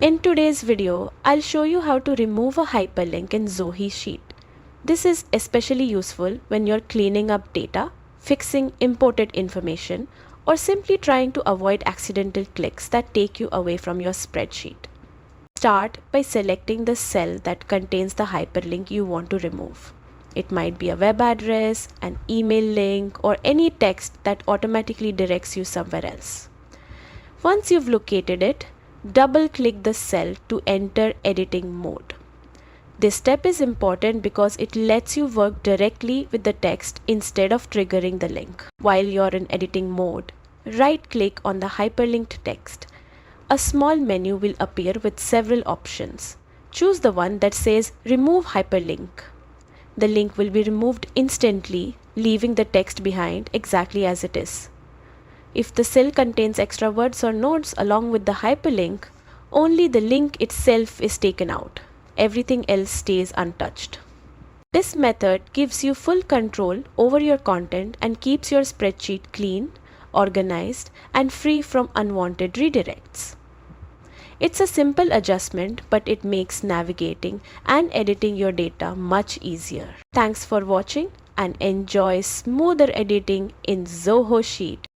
In today's video, I'll show you how to remove a hyperlink in Zoho Sheet. This is especially useful when you're cleaning up data, fixing imported information, or simply trying to avoid accidental clicks that take you away from your spreadsheet. Start by selecting the cell that contains the hyperlink you want to remove. It might be a web address, an email link, or any text that automatically directs you somewhere else. Once you've located it, double-click the cell to enter editing mode. This step is important because it lets you work directly with the text instead of triggering the link. While you're in editing mode, right-click on the hyperlinked text. A small menu will appear with several options. Choose the one that says Remove Hyperlink. The link will be removed instantly, leaving the text behind exactly as it is. If the cell contains extra words or notes along with the hyperlink, only the link itself is taken out. Everything else stays untouched. This method gives you full control over your content and keeps your spreadsheet clean, organized, and free from unwanted redirects. It's a simple adjustment, but it makes navigating and editing your data much easier. Thanks for watching and enjoy smoother editing in Zoho Sheet.